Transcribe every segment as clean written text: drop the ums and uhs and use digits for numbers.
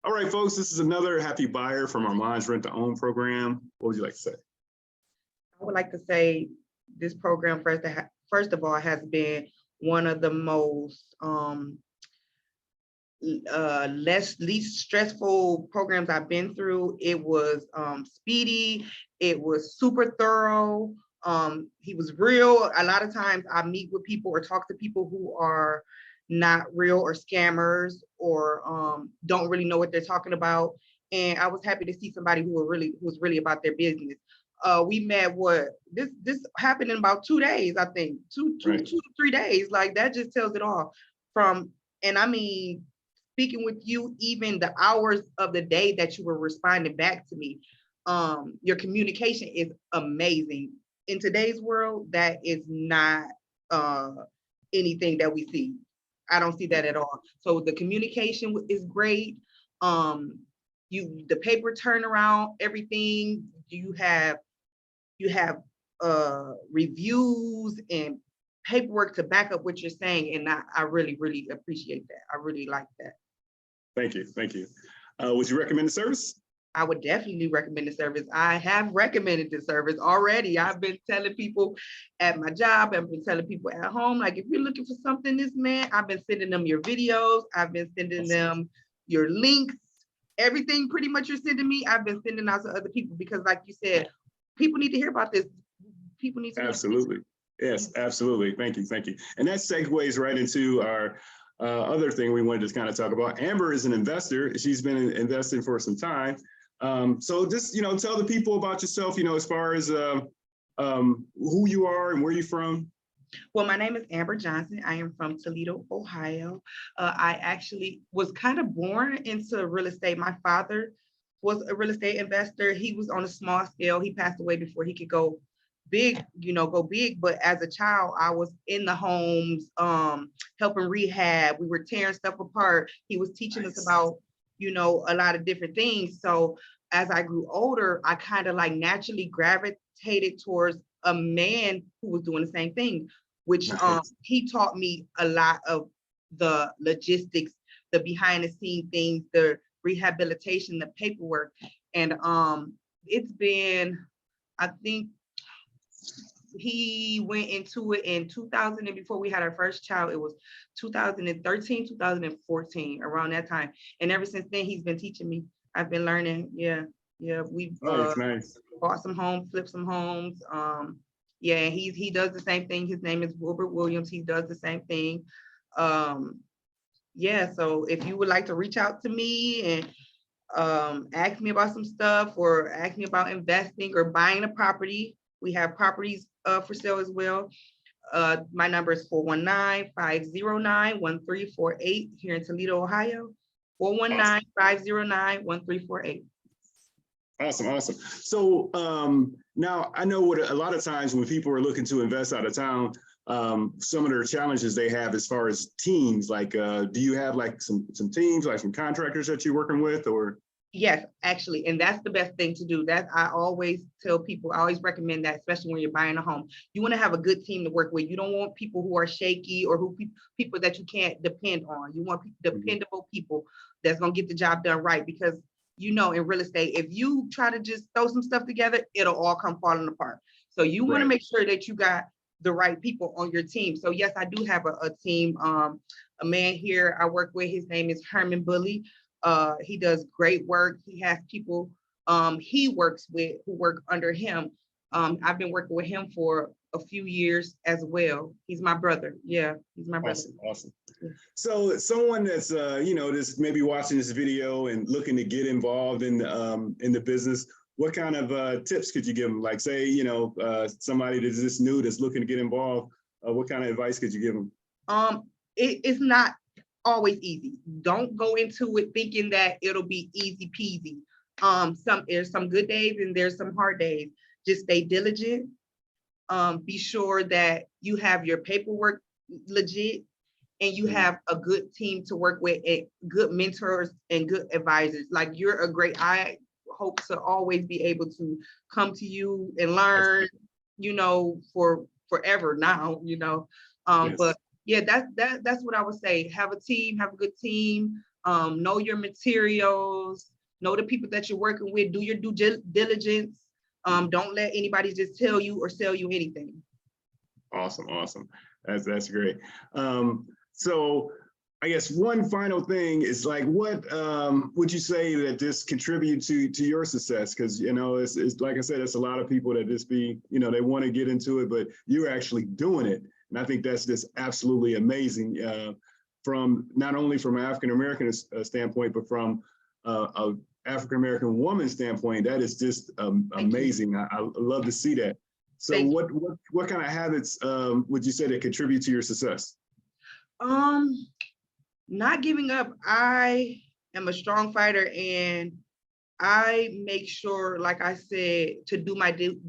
All right, folks, this is another happy buyer from our Minds Rent to Own program. What would you like to say? I would like to say this program, first of all, has been one of the most least stressful programs I've been through. It was speedy. It was super thorough. He was real. A lot of times I meet with people or talk to people who are not real or scammers or don't really know what they're talking about. And I was happy to see somebody who was really about their business. We met this happened in about 2 days, I think, two to 3 days. Like that just tells it all. And I mean, speaking with you, even the hours of the day that you were responding back to me, your communication is amazing. In today's world, that is not anything that we see. I don't see that at all. So the communication is great. The paper turnaround, everything. You have reviews and paperwork to back up what you're saying, and I really, really appreciate that. I really like that. Thank you. Thank you. Would you recommend the service? I would definitely recommend the service. I have recommended the service already. I've been telling people at my job, I've been telling people at home, like if you're looking for something, this man, I've been sending them your videos, I've been sending them your links, everything pretty much you're sending me, I've been sending out to other people because like you said, people need to hear about this. People need to Absolutely. Yes, absolutely. Thank you. Thank you. And that segues right into our other thing we wanted to kind of talk about. Amber is an investor. She's been investing for some time. So just, tell the people about yourself, as far as who you are and where you're from. Well, my name is Amber Johnson. I am from Toledo, Ohio. I actually was kind of born into real estate. My father was a real estate investor. He was on a small scale. He passed away before he could go big, But as a child, I was in the homes, helping rehab. We were tearing stuff apart. He was teaching us about, a lot of different things. So as I grew older, I kind of like naturally gravitated towards a man who was doing the same thing, which he taught me a lot of the logistics, the behind the scene things, the rehabilitation, the paperwork. And it's been, I think, he went into it in 2000, and before we had our first child, it was 2013, 2014, around that time. And ever since then, he's been teaching me. I've been learning. Yeah. We've nice. Bought some homes, flipped some homes. Yeah, he does the same thing. His name is Wilbert Williams. He does the same thing. Yeah, so if you would like to reach out to me and ask me about some stuff or ask me about investing or buying a property, we have properties for sale as well. My number is 419-509-1348 here in Toledo, Ohio. 419-509-1348. Awesome. So now I know what a lot of times when people are looking to invest out of town, some of their challenges they have as far as teams, like do you have like some teams, like some contractors that you're working with, or? Yes, actually, and that's the best thing to do. That I always tell people, I always recommend that, especially when you're buying a home. You want to have a good team to work with. You don't want people who are shaky or people that you can't depend on. You want dependable people that's gonna get the job done right, because in real estate, if you try to just throw some stuff together, it'll all come falling apart. So you want to make sure that you got the right people on your team. So yes, I do have a team. A man here I work with, his name is Herman Bully. He does great work. He has people he works with who work under him. I've been working with him for a few years as well. He's my brother. Yeah, he's my brother. Awesome. So someone that's that's maybe watching this video and looking to get involved in the business, what kind of tips could you give them? Like say, somebody that's just new that's looking to get involved, what kind of advice could you give them? It's not always easy. Don't go into it thinking that it'll be easy peasy. There's some good days and there's some hard days. Just stay diligent. Be sure that you have your paperwork legit and you have a good team to work with, and good mentors and good advisors. Like I hope to always be able to come to you and learn, for forever now, Yes. But yeah, that's what I would say. Have a team, have a good team. Know your materials, know the people that you're working with, do your due diligence. Don't let anybody just tell you or sell you anything. Awesome, awesome. That's great. So I guess one final thing is like, what would you say that this contribute to your success? Because, you know, it's like I said, it's a lot of people that just be, you know, they want to get into it, but you're actually doing it. And I think that's just absolutely amazing from not only from an African-American standpoint, but from a African-American woman standpoint. That is just amazing. I love to see that. So what kind of habits would you say that contribute to your success? Not giving up. I am a strong fighter, and I make sure, like I said, to do my due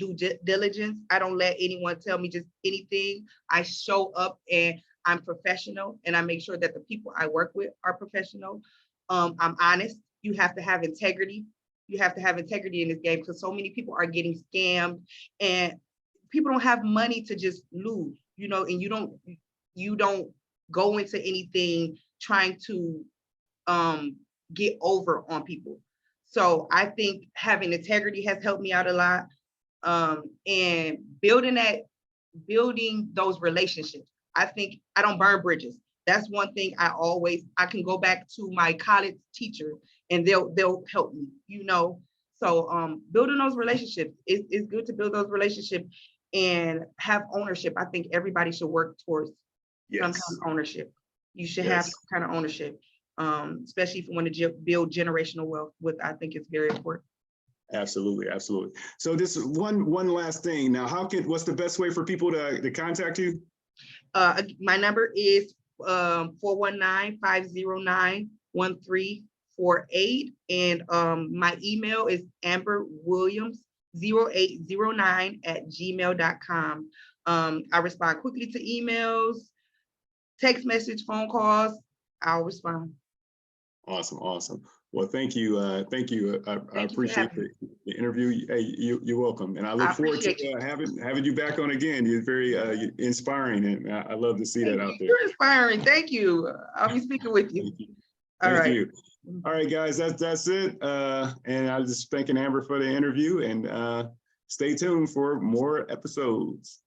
diligence. I don't let anyone tell me just anything. I show up and I'm professional, and I make sure that the people I work with are professional. I'm honest. You have to have integrity. You have to have integrity in this game, because so many people are getting scammed, and people don't have money to just lose, you know, and you don't go into anything trying to get over on people. So I think having integrity has helped me out a lot, and building those relationships. I think I don't burn bridges. That's one thing I can go back to my college teacher and they'll help me, you know. So building those relationships, it's good to build those relationships and have ownership. I think everybody should work towards some kind of ownership. You should have some kind of ownership, especially if you want to build generational wealth. I think it's very important. Absolutely, absolutely. So this one last thing. Now, what's the best way for people to contact you? My number is 419-509-1348, and my email is amberwilliams0809@gmail.com. I respond quickly to emails, text message, phone calls. I'll respond. Awesome, awesome. Well, thank you. Thank you. I appreciate the interview. Hey, you're welcome. And I look forward to having you back on again. You're very inspiring, and I love to see that out there. You're inspiring. Thank you. I'll be speaking with you. Thank you. All right, guys, that's it. And I was just thanking Amber for the interview, and stay tuned for more episodes.